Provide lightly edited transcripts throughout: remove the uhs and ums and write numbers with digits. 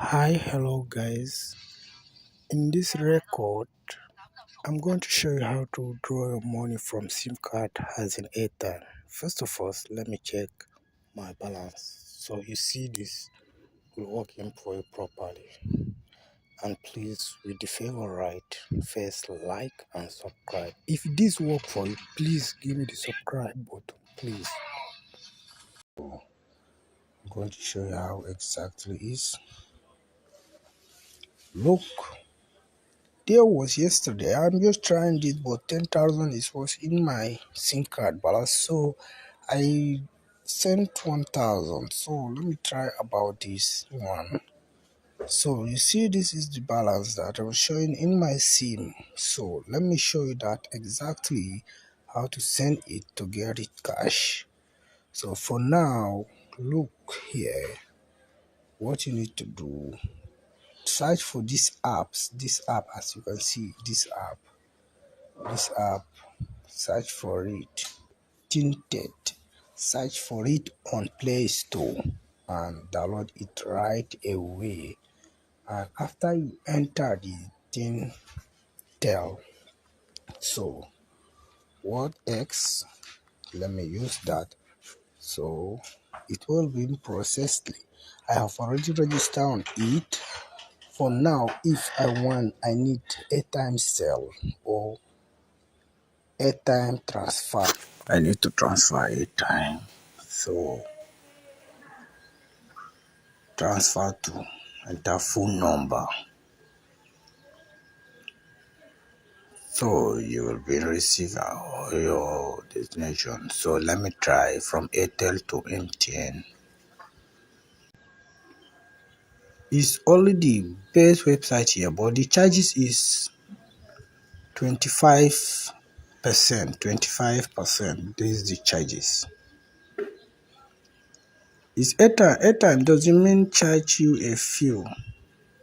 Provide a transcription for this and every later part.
Hi, hello guys. In this record, I'm going to show you how to draw your money from SIM card as in Airtime. First of all, let me check my balance. So you see this will work in for you properly. And please, with the favor right, first like and subscribe. If this work for you, please give me the subscribe button, please. I'm going to show you how exactly it is. Look. There was yesterday. I'm just trying this, but 10,000 is was in my SIM card balance. So I sent 1,000. So let me try about this one. So you see, this is the balance that I was showing in my SIM. So let me show you that exactly how to send it to get it cash. So for now, look here. What you need to do, search for this app, as you can see, this app, search for it, tinted, search for it on Play Store and download it right away. And after you enter the thing, tell, so what X, let me use that. So it will be processed. I have already registered on it. For now, if I need airtime sell or airtime transfer, I need to transfer airtime. So transfer to enter phone number. So you will be receiving your destination. So let me try from Airtel to MTN. It's only the best website here, but the charges is 25%. 25%. This is the charges. It's Airtime. Airtime doesn't mean charge you a fee.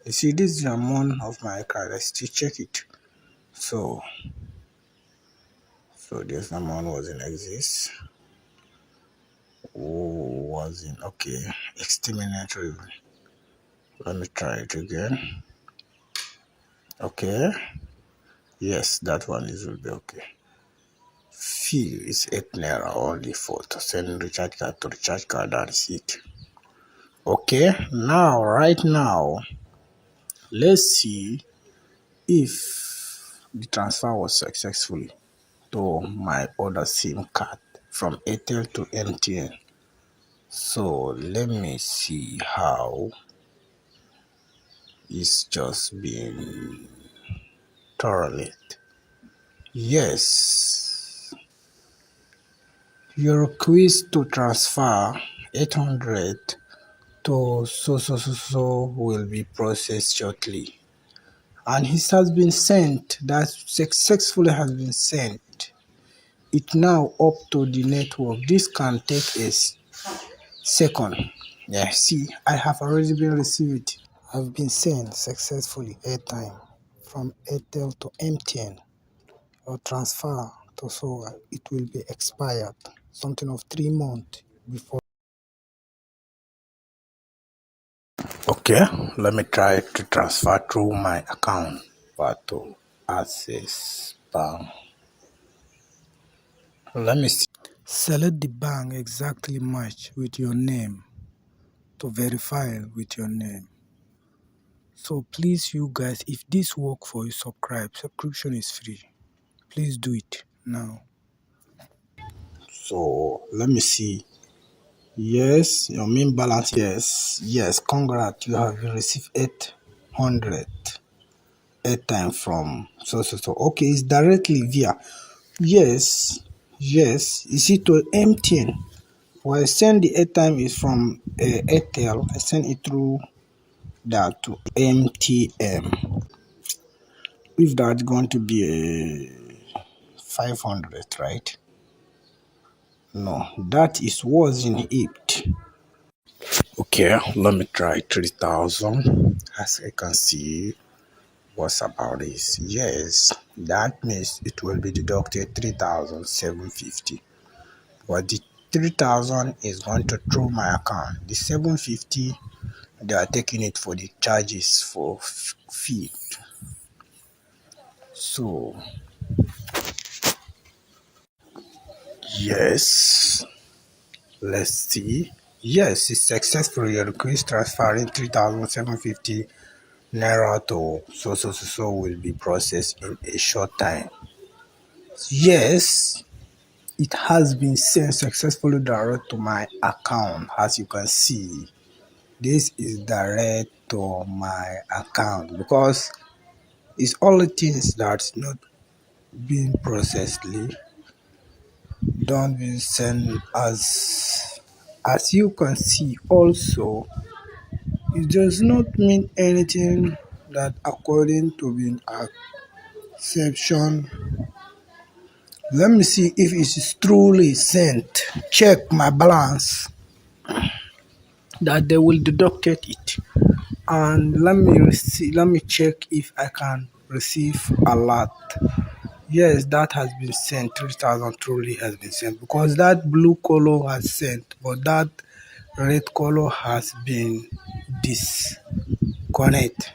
You see, this is the amount of my card. I still check it. So this amount wasn't exist. Wasn't okay. Exterminatory. Let me try it again. Okay. Yes, that one will be okay. Fee is 8 naira only for to send recharge card to recharge card. That's it. Okay. Now, right now, let's see if the transfer was successful to my other SIM card from Airtel to MTN. So let me see how it's just been thoroughly. Yes, your request to transfer 800 to so will be processed shortly. And it has been sent, that successfully has been sent. It now up to the network. This can take a second. Yeah, see, I have already been received. I've been sent successfully airtime from Airtel to MTN. Or transfer to so it will be expired something of 3 months before. Okay, let me try to transfer through my account to Access Bank. Let me see. Select the bank exactly match with your name to verify with your name. So please, you guys, if this work for you, subscribe. Subscription is free. Please do it now. So let me see. Yes, your main balance. Yes. Congrats, you have received 800 airtime from so. Okay, it's directly via. Yes. You see, to MTN. Well, I send the airtime is from Airtel. I send it through that to MTN. If that's going to be a 500, right? No, that is was in it. Okay, let me try 3,000. As I can see, what's about this? Yes, that means it will be deducted 3,750. But the 3,000 is going to through my account. The 750 they are taking it for the charges for fee. So yes, let's see. Yes, it's successful. Your request transferring 3,750 naira to so will be processed in a short time. Yes, it has been sent successfully direct to my account. As you can see, this is direct to my account because it's all the things that's not being processed don't be sent as you can see also. It does not mean anything that according to the exception. Let me see if it is truly sent. Check my balance that they will deduct it. And let me check if I can receive a lot. Yes, that has been sent. 3,000 truly has been sent because that blue color has sent, but that red color has been disconnect.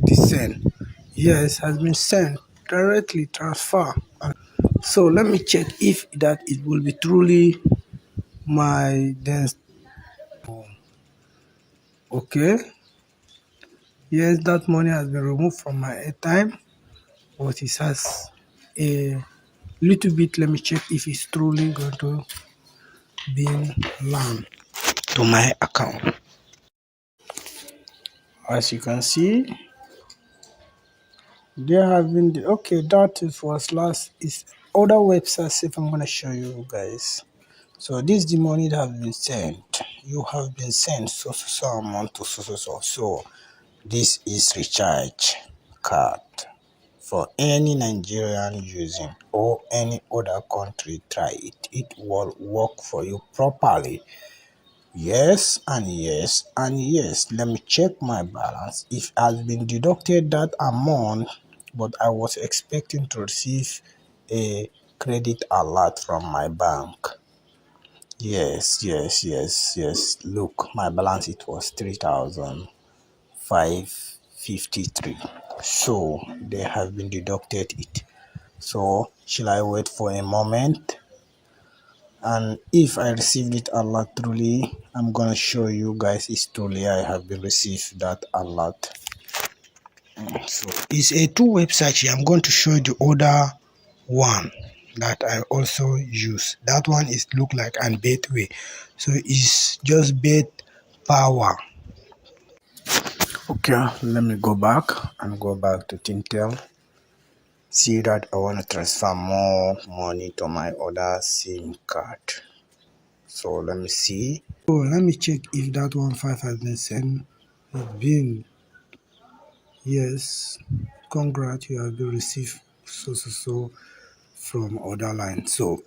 Descend. Yes, has been sent directly transfer. So let me check if that it will be truly my then. Okay. Yes, that money has been removed from my airtime, but it has a little bit. Let me check if it's truly going to be land to my account. As you can see, there have been okay. That is was last is other websites. If I'm gonna show you guys. So this is the money that have been sent. You have been sent so amount to so. So this is recharge card for any Nigerian using or any other country. Try it. It will work for you properly. Yes and yes and yes. Let me check my balance. If has been deducted that amount, but I was expecting to receive a credit alert from my bank. Yes. Look, my balance it was 3,553. So they have been deducted it. So shall I wait for a moment? And if I received it alert truly, I'm gonna show you guys it's truly I have been received that alert. So it's a two website here. I'm going to show you the other one that I also use. That one is look like an Betway. So it's just bet power. Okay, let me go back and go back to Tintel. See that I want to transfer more money to my other SIM card. So let me see. So let me check if that 1.5 has been sent. It's been yes. Congrats, you have been received so from other line. So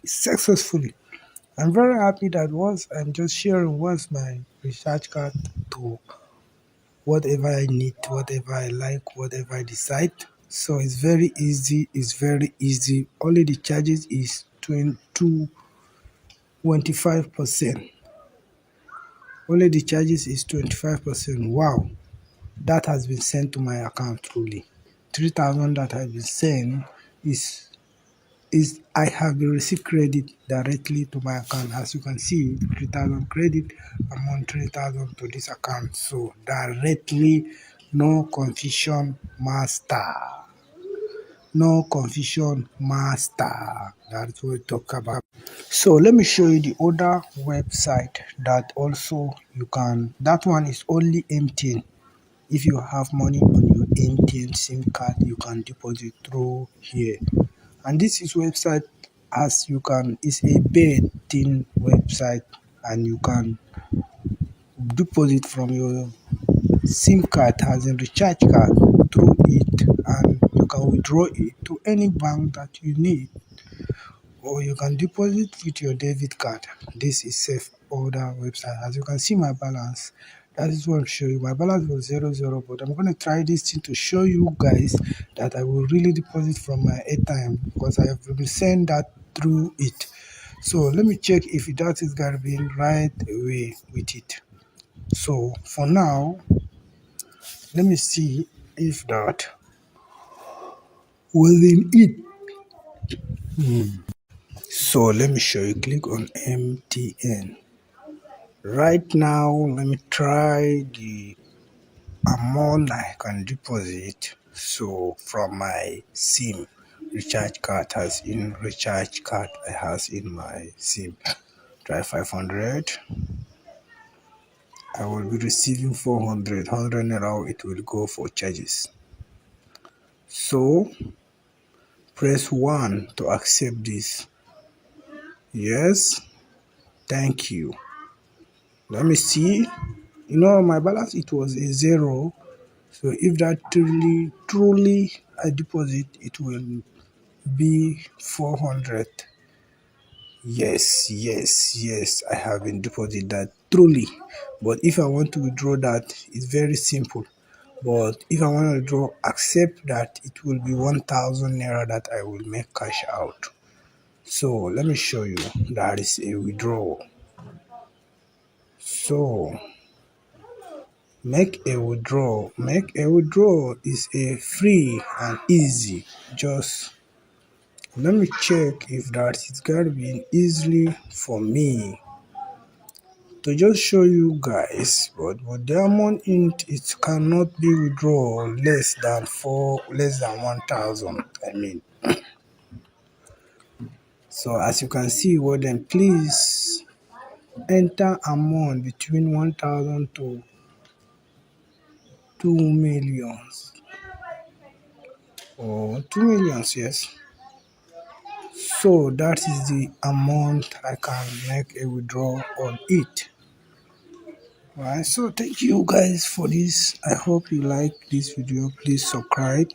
successfully. I'm very happy that once I'm just sharing once my recharge card to whatever I need, whatever I like, whatever I decide. So it's very easy. It's very easy. Only the charges is 25%. Only the charges is 25%. Wow. That has been sent to my account truly. 3,000 that has been sent is I have been received credit directly to my account. As you can see, 3,000 credit among 3,000 to this account. So directly, no confusion master. No confusion master. That's what we talk about. So let me show you the other website that also you can. That one is only MTN. If you have money on your MTN SIM card, you can deposit through here. And this is website as you can is a betting website and you can deposit from your SIM card as a recharge card through it and you can withdraw it to any bank that you need or you can deposit with your debit card. This is safe order website. As you can see my balance, that is what I'm showing you. My balance was 00, but I'm going to try this thing to show you guys that I will really deposit from my airtime because I have been sent that through it. So let me check if that is going to be right away with it. So for now, let me see if that within it. So let me show you. Click on MTN. Right now, let me try the amount I can deposit. So from my SIM recharge card I has in my SIM. Try 500. I will be receiving 400. 100 naira it will go for charges. So press 1 to accept this. Yes, thank you. Let me see. My balance it was a 0. So if that truly I deposit, it will be 400. Yes, I have been deposit that truly. But if I want to withdraw that, it's very simple. But if I want to withdraw, accept that it will be 1,000 naira that I will make cash out. So let me show you. That is a withdrawal. So make a withdrawal. Make a withdrawal is a free and easy. Just let me check if that is gonna be easily for me to just show you guys. But with the amount in it cannot be withdrawn less than 1,000. I mean, so as you can see, well then please enter amount between 1,000 to 2 millions or 2 millions. Yes. So that is the amount I can make a withdrawal on it. Alright, so thank you guys for this. I hope you like this video. Please subscribe